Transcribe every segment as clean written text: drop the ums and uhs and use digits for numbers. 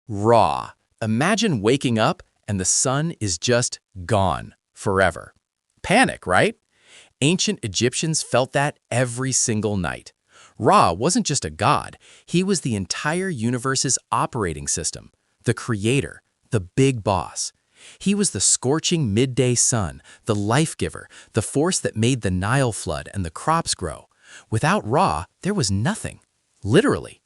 Ra. Imagine waking up and the sun is just gone forever. Panic, right? Ancient Egyptians felt that every single night. Ra wasn't just a god, he was the entire universe's operating system, the creator, the big boss. He was the scorching midday sun, the life giver, the force that made the Nile flood and the crops grow. Without Ra, there was nothing. Literally.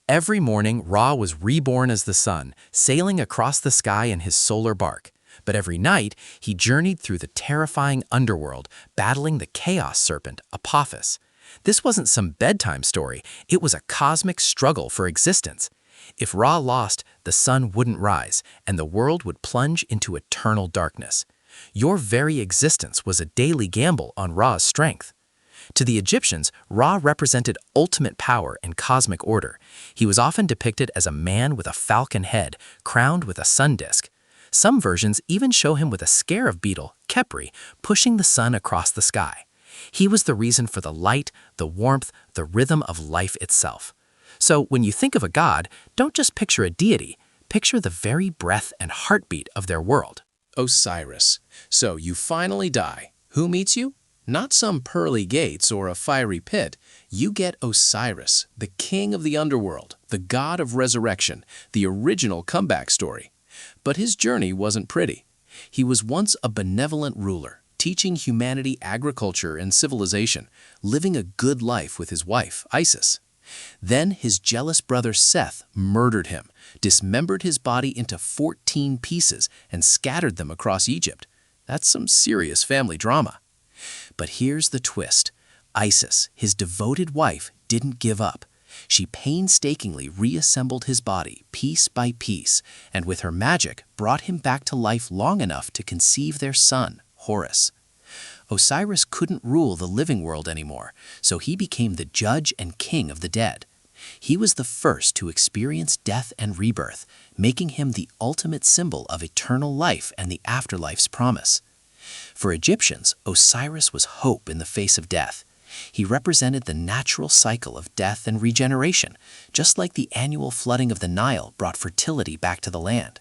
Every morning, Ra was reborn as the sun, sailing across the sky in his solar bark. But every night, he journeyed through the terrifying underworld, battling the chaos serpent, Apophis. This wasn't some bedtime story, it was a cosmic struggle for existence. If Ra lost, the sun wouldn't rise, and the world would plunge into eternal darkness. Your very existence was a daily gamble on Ra's strength. To the Egyptians, Ra represented ultimate power and cosmic order. He was often depicted as a man with a falcon head, crowned with a sun disk. Some versions even show him with a scarab beetle, Khepri, pushing the sun across the sky. He was the reason for the light, the warmth, the rhythm of life itself. So when you think of a god, don't just picture a deity, picture the very breath and heartbeat of their world. Osiris. So you finally die. Who meets you? Not some pearly gates or a fiery pit. You get Osiris, the king of the underworld, the god of resurrection, the original comeback story. But his journey wasn't pretty. He was once a benevolent ruler, teaching humanity agriculture and civilization, living a good life with his wife, Isis. Then his jealous brother Seth murdered him, dismembered his body into 14 pieces, and scattered them across Egypt. That's some serious family drama. But here's the twist. Isis, his devoted wife, didn't give up. She painstakingly reassembled his body piece by piece, and with her magic brought him back to life long enough to conceive their son, Horus. Osiris couldn't rule the living world anymore, so he became the judge and king of the dead. He was the first to experience death and rebirth, making him the ultimate symbol of eternal life and the afterlife's promise. For Egyptians, Osiris was hope in the face of death. He represented the natural cycle of death and regeneration, just like the annual flooding of the Nile brought fertility back to the land.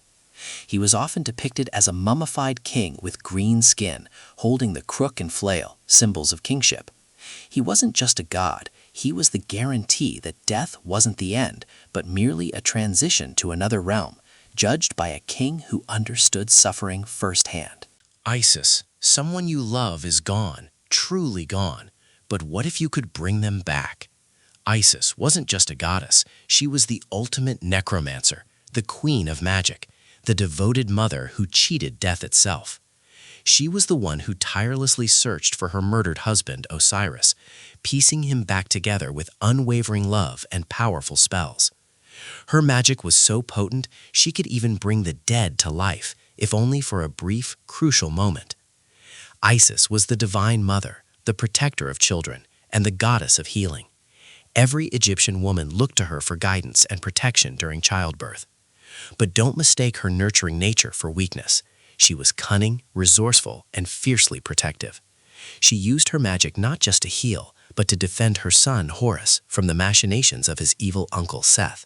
He was often depicted as a mummified king with green skin, holding the crook and flail, symbols of kingship. He wasn't just a god, he was the guarantee that death wasn't the end, but merely a transition to another realm, judged by a king who understood suffering firsthand. Isis, someone you love is gone, truly gone. But what if you could bring them back? Isis wasn't just a goddess, she was the ultimate necromancer, the queen of magic, the devoted mother who cheated death itself. She was the one who tirelessly searched for her murdered husband, Osiris, piecing him back together with unwavering love and powerful spells. Her magic was so potent, she could even bring the dead to life, if only for a brief, crucial moment. Isis was the divine mother, the protector of children, and the goddess of healing. Every Egyptian woman looked to her for guidance and protection during childbirth. But don't mistake her nurturing nature for weakness. She was cunning, resourceful, and fiercely protective. She used her magic not just to heal, but to defend her son, Horus, from the machinations of his evil uncle Seth,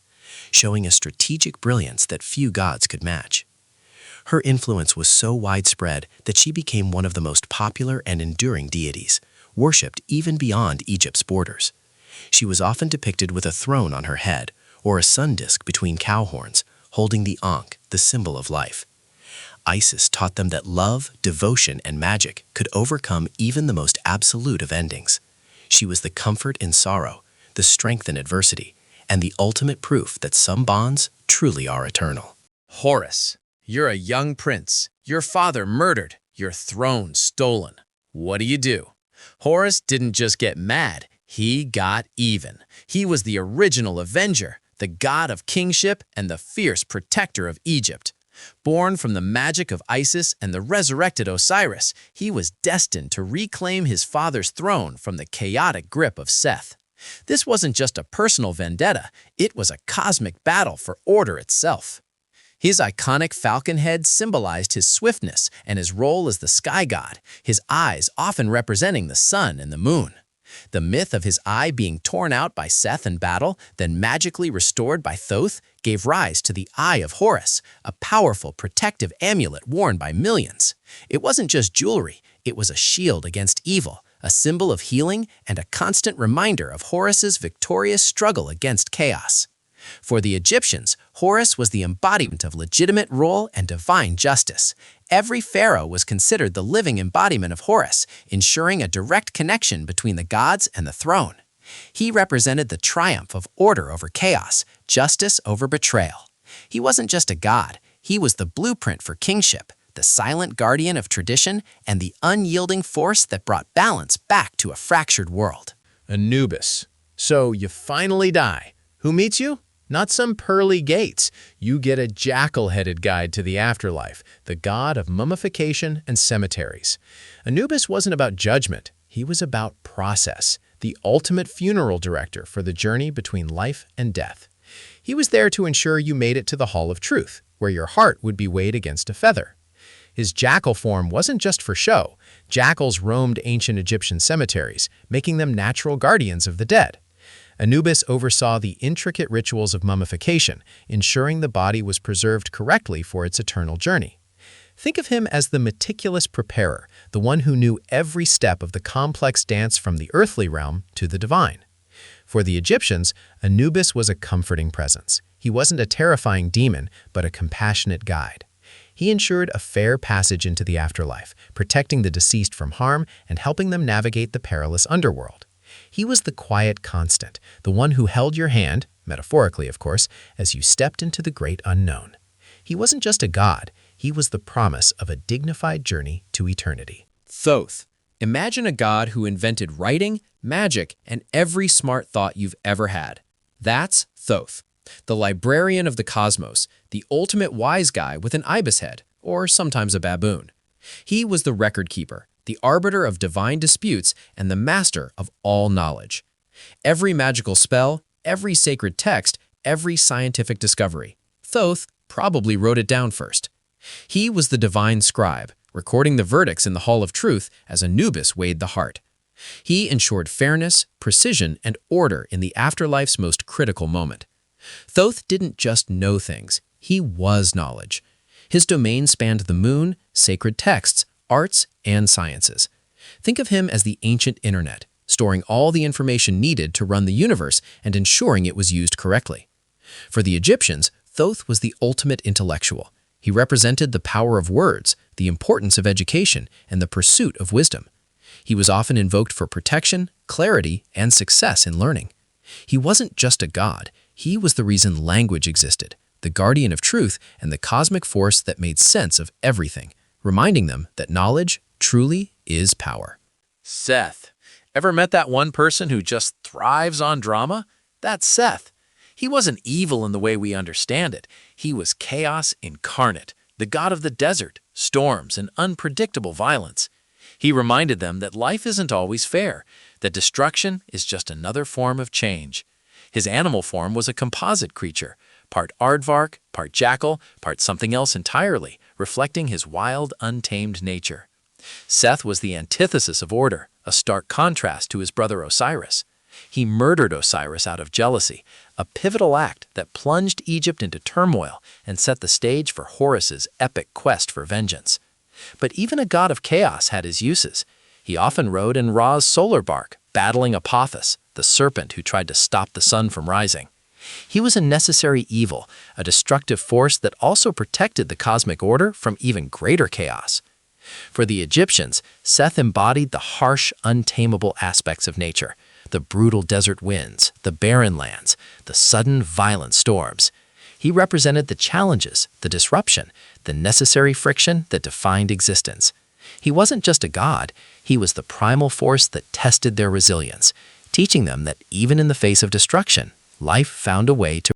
showing a strategic brilliance that few gods could match. Her influence was so widespread that she became one of the most popular and enduring deities, worshipped even beyond Egypt's borders. She was often depicted with a throne on her head, or a sun disk between cow horns, holding the Ankh, the symbol of life. Isis taught them that love, devotion, and magic could overcome even the most absolute of endings. She was the comfort in sorrow, the strength in adversity, and the ultimate proof that some bonds truly are eternal. Horus. You're a young prince, your father murdered, your throne stolen. What do? Horus didn't just get mad, he got even. He was the original avenger, the god of kingship and the fierce protector of Egypt. Born from the magic of Isis and the resurrected Osiris, he was destined to reclaim his father's throne from the chaotic grip of Seth. This wasn't just a personal vendetta, it was a cosmic battle for order itself. His iconic falcon head symbolized his swiftness and his role as the sky god, his eyes often representing the sun and the moon. The myth of his eye being torn out by Seth in battle, then magically restored by Thoth, gave rise to the Eye of Horus, a powerful protective amulet worn by millions. It wasn't just jewelry, it was a shield against evil, a symbol of healing and a constant reminder of Horus's victorious struggle against chaos. For the Egyptians, Horus was the embodiment of legitimate rule and divine justice. Every pharaoh was considered the living embodiment of Horus, ensuring a direct connection between the gods and the throne. He represented the triumph of order over chaos, justice over betrayal. He wasn't just a god, he was the blueprint for kingship, the silent guardian of tradition, and the unyielding force that brought balance back to a fractured world. Anubis. So you finally die. Who meets you? Not some pearly gates. You get a jackal-headed guide to the afterlife, the god of mummification and cemeteries. Anubis wasn't about judgment. He was about process, the ultimate funeral director for the journey between life and death. He was there to ensure you made it to the Hall of Truth, where your heart would be weighed against a feather. His jackal form wasn't just for show. Jackals roamed ancient Egyptian cemeteries, making them natural guardians of the dead. Anubis oversaw the intricate rituals of mummification, ensuring the body was preserved correctly for its eternal journey. Think of him as the meticulous preparer, the one who knew every step of the complex dance from the earthly realm to the divine. For the Egyptians, Anubis was a comforting presence. He wasn't a terrifying demon, but a compassionate guide. He ensured a fair passage into the afterlife, protecting the deceased from harm and helping them navigate the perilous underworld. He was the quiet constant, the one who held your hand, metaphorically of course, as you stepped into the great unknown. He wasn't just a god, he was the promise of a dignified journey to eternity. Thoth. Imagine a god who invented writing, magic, and every smart thought you've ever had. That's Thoth, the librarian of the cosmos, the ultimate wise guy with an ibis head, or sometimes a baboon. He was the record keeper, the arbiter of divine disputes, and the master of all knowledge. Every magical spell, every sacred text, every scientific discovery, Thoth probably wrote it down first. He was the divine scribe, recording the verdicts in the Hall of Truth as Anubis weighed the heart. He ensured fairness, precision, and order in the afterlife's most critical moment. Thoth didn't just know things, he was knowledge. His domain spanned the moon, sacred texts, arts, and sciences. Think of him as the ancient internet, storing all the information needed to run the universe and ensuring it was used correctly. For the Egyptians, Thoth was the ultimate intellectual. He represented the power of words, the importance of education, and the pursuit of wisdom. He was often invoked for protection, clarity, and success in learning. He wasn't just a god, he was the reason language existed, the guardian of truth and the cosmic force that made sense of everything, reminding them that knowledge truly is power. Seth. Ever met that one person who just thrives on drama? That's Seth. He wasn't evil in the way we understand it. He was chaos incarnate, the god of the desert, storms, and unpredictable violence. He reminded them that life isn't always fair, that destruction is just another form of change. His animal form was a composite creature, part aardvark, part jackal, part something else entirely, reflecting his wild, untamed nature. Seth was the antithesis of order, a stark contrast to his brother Osiris. He murdered Osiris out of jealousy, a pivotal act that plunged Egypt into turmoil and set the stage for Horus's epic quest for vengeance. But even a god of chaos had his uses. He often rode in Ra's solar bark, battling Apophis, the serpent who tried to stop the sun from rising. He was a necessary evil, a destructive force that also protected the cosmic order from even greater chaos. For the Egyptians, Seth embodied the harsh, untamable aspects of nature, the brutal desert winds, the barren lands, the sudden, violent storms. He represented the challenges, the disruption, the necessary friction that defined existence. He wasn't just a god, he was the primal force that tested their resilience, teaching them that even in the face of destruction, life found a way to